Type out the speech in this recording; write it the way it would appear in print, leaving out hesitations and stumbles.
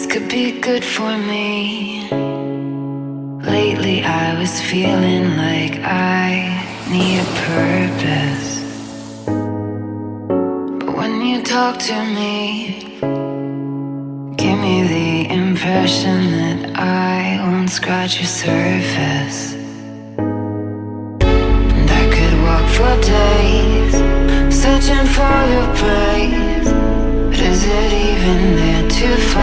could be good for me. Lately I was feeling like I need a purpose, but when you talk to me, give me the impression that I won't scratch your surface. And I could walk for days searching for your praise, but is it even there to find?